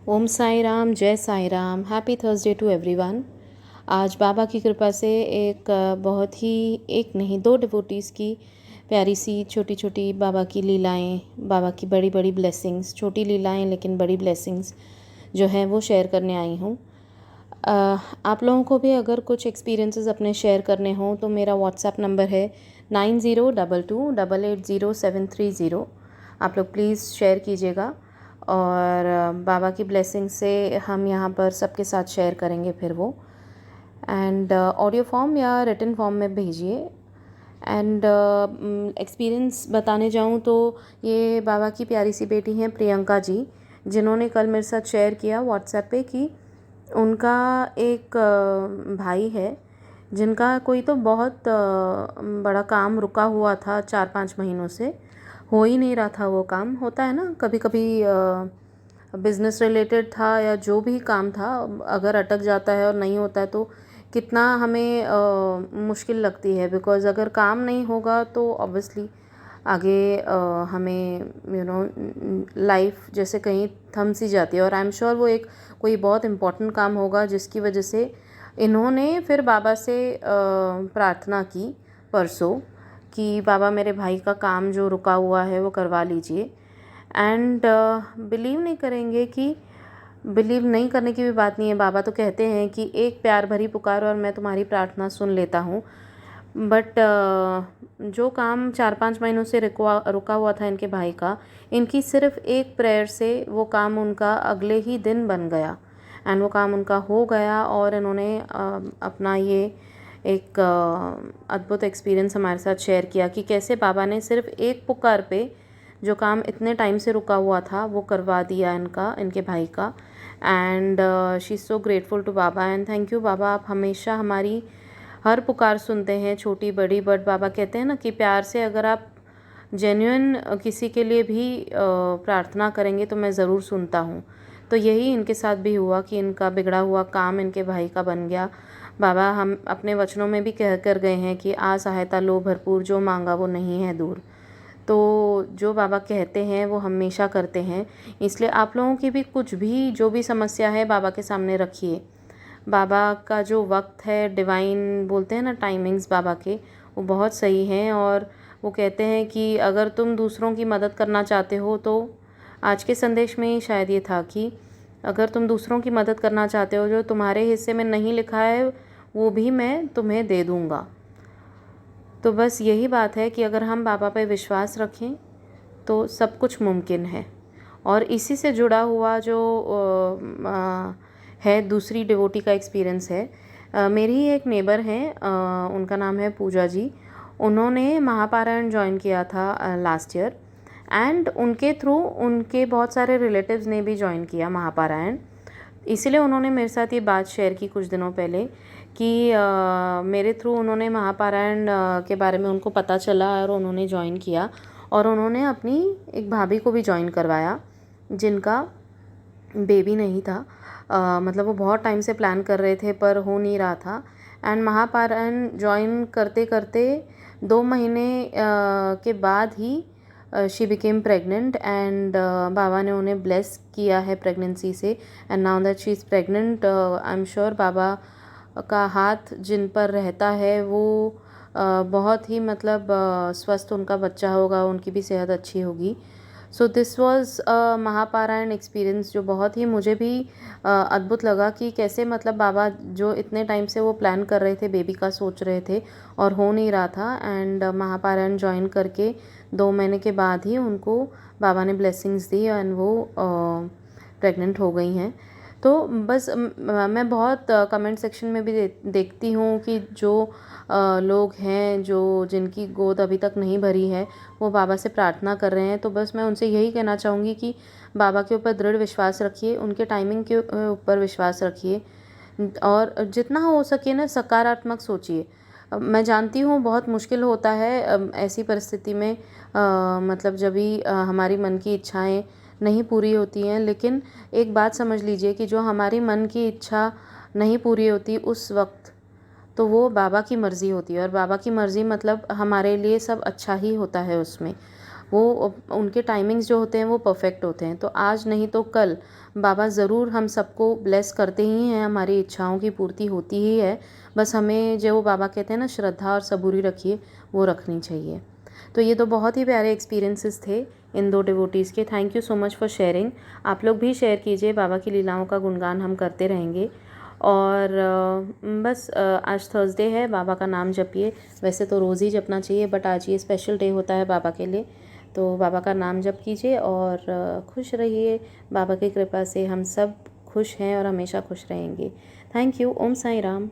ओम साई राम, जय Sai Ram. Happy Thursday to everyone. आज बाबा की कृपा से बहुत ही एक नहीं दो डिवोटीज़ की प्यारी सी छोटी छोटी बाबा की लीलाएं, बाबा की बड़ी बड़ी ब्लेसिंग्स, छोटी लीलाएं लेकिन बड़ी ब्लेसिंग्स जो हैं वो शेयर करने आई हूँ। आप लोगों को भी अगर कुछ एक्सपीरियंसेस अपने शेयर करने हों तो मेरा व्हाट्सएप नंबर है 9022880730। आप लोग प्लीज़ शेयर कीजिएगा और बाबा की ब्लेसिंग से हम यहाँ पर सबके साथ शेयर करेंगे फिर वो एंड ऑडियो फॉर्म या रिटन फॉर्म में भेजिए। एंड एक्सपीरियंस बताने जाऊँ तो ये बाबा की प्यारी सी बेटी हैं प्रियंका जी, जिन्होंने कल मेरे साथ शेयर किया व्हाट्सएप पे कि उनका एक भाई है जिनका कोई तो बहुत बड़ा काम रुका हुआ था 4-5 महीनों से, हो ही नहीं रहा था। वो काम होता है ना, कभी कभी बिज़नेस रिलेटेड था या जो भी काम था, अगर अटक जाता है और नहीं होता है तो कितना हमें मुश्किल लगती है। बिकॉज़ अगर काम नहीं होगा तो ऑब्वियसली आगे हमें लाइफ जैसे कहीं थम सी जाती है। और आई एम श्योर वो एक कोई बहुत इम्पोर्टेंट काम होगा जिसकी वजह से इन्होंने फिर बाबा से प्रार्थना की परसों कि बाबा मेरे भाई का काम जो रुका हुआ है वो करवा लीजिए। एंड बिलीव नहीं करेंगे कि बिलीव नहीं करने की भी बात नहीं है। बाबा तो कहते हैं कि एक प्यार भरी पुकार और मैं तुम्हारी प्रार्थना सुन लेता हूँ। बट जो काम 4-5 महीनों से रुका हुआ था इनके भाई का, इनकी सिर्फ एक प्रेयर से वो काम उनका अगले ही दिन बन गया एंड वो काम उनका हो गया। और इन्होंने अपना ये एक अद्भुत एक्सपीरियंस हमारे साथ शेयर किया कि कैसे बाबा ने सिर्फ एक पुकार पे जो काम इतने टाइम से रुका हुआ था वो करवा दिया इनके भाई का। And she is so grateful to Baba and thank you Baba, आप हमेशा हमारी हर पुकार सुनते हैं, छोटी बड़ी। बट बाबा कहते हैं ना कि प्यार से अगर आप जेन्युइन किसी के लिए भी प्रार्थना करेंगे तो मैं ज़रूर सुनता हूँ। तो यही इनके साथ भी हुआ कि इनका बिगड़ा हुआ काम इनके भाई का बन गया। बाबा हम अपने वचनों में भी कह कर गए हैं कि आ सहायता लो भरपूर, जो मांगा वो नहीं है दूर। तो जो बाबा कहते हैं वो हमेशा करते हैं। इसलिए आप लोगों की भी कुछ भी जो भी समस्या है बाबा के सामने रखिए। बाबा का जो वक्त है, डिवाइन बोलते हैं ना, टाइमिंग्स बाबा के वो बहुत सही हैं। और वो कहते हैं कि अगर तुम दूसरों की मदद करना चाहते हो तो आज के संदेश में शायद ये था कि अगर तुम दूसरों की मदद करना चाहते हो, जो तुम्हारे हिस्से में नहीं लिखा है वो भी मैं तुम्हें दे दूँगा। तो बस यही बात है कि अगर हम बाबा पे विश्वास रखें तो सब कुछ मुमकिन है। और इसी से जुड़ा हुआ जो है दूसरी डिवोटी का एक्सपीरियंस है। मेरी ही एक नेबर हैं, उनका नाम है पूजा जी। उन्होंने महापारायण ज्वाइन किया था लास्ट ईयर एंड उनके थ्रू उनके बहुत सारे रिलेटिव्स ने भी ज्वाइन किया महापारायण। इसलिए उन्होंने मेरे साथ ये बात शेयर की कुछ दिनों पहले कि मेरे थ्रू उन्होंने महापारायण के बारे में उनको पता चला और उन्होंने ज्वाइन किया। और उन्होंने अपनी एक भाभी को भी ज्वाइन करवाया जिनका बेबी नहीं था। मतलब वो बहुत टाइम से प्लान कर रहे थे पर हो नहीं रहा था। एंड महापारायण ज्वाइन करते करते 2 महीने के बाद ही she became pregnant and Baba ने उन्हें ब्लेस किया है प्रेगनेंसी से। And now that she is pregnant, I am sure Baba का हाथ जिन पर रहता है वो बहुत ही मतलब स्वस्थ उनका बच्चा होगा, उनकी भी सेहत अच्छी होगी। सो दिस वाज महापारायण एक्सपीरियंस जो बहुत ही मुझे भी अद्भुत लगा कि कैसे मतलब बाबा जो इतने टाइम से वो प्लान कर रहे थे, बेबी का सोच रहे थे और हो नहीं रहा था। एंड महापारायण ज्वाइन करके 2 महीने के बाद ही उनको बाबा ने ब्लेसिंग्स दी एंड वो प्रेग्नेंट हो गई हैं। तो बस मैं बहुत कमेंट सेक्शन में भी देखती हूँ कि जो लोग हैं जो जिनकी गोद अभी तक नहीं भरी है वो बाबा से प्रार्थना कर रहे हैं। तो बस मैं उनसे यही कहना चाहूँगी कि बाबा के ऊपर दृढ़ विश्वास रखिए, उनके टाइमिंग के ऊपर विश्वास रखिए और जितना हो सके ना सकारात्मक सोचिए। मैं जानती हूँ बहुत मुश्किल होता है ऐसी परिस्थिति में, मतलब जब भी हमारी मन की इच्छाएं नहीं पूरी होती हैं। लेकिन एक बात समझ लीजिए कि जो हमारी मन की इच्छा नहीं पूरी होती उस वक्त तो वो बाबा की मर्ज़ी होती है और बाबा की मर्ज़ी मतलब हमारे लिए सब अच्छा ही होता है उसमें। वो उनके टाइमिंग्स जो होते हैं वो परफेक्ट होते हैं। तो आज नहीं तो कल बाबा ज़रूर हम सबको ब्लेस करते ही हैं, हमारी इच्छाओं की पूर्ति होती ही है। बस हमें जो बाबा कहते हैं ना, श्रद्धा और सबूरी रखिए, वो रखनी चाहिए। तो ये तो बहुत ही प्यारे एक्सपीरियंसेस थे इन दो डिवोटीज़ के। Thank you so much for sharing. आप लोग भी शेयर कीजिए, बाबा की लीलाओं का गुणगान हम करते रहेंगे। और बस आज थर्सडे है, बाबा का नाम जपिए। वैसे तो रोज़ ही जपना चाहिए, बट आज ये स्पेशल डे होता है बाबा के लिए, तो बाबा का नाम जप कीजिए और खुश रहिए। बाबा की कृपा से हम सब खुश हैं और हमेशा खुश रहेंगे। Thank you. ओम साई राम।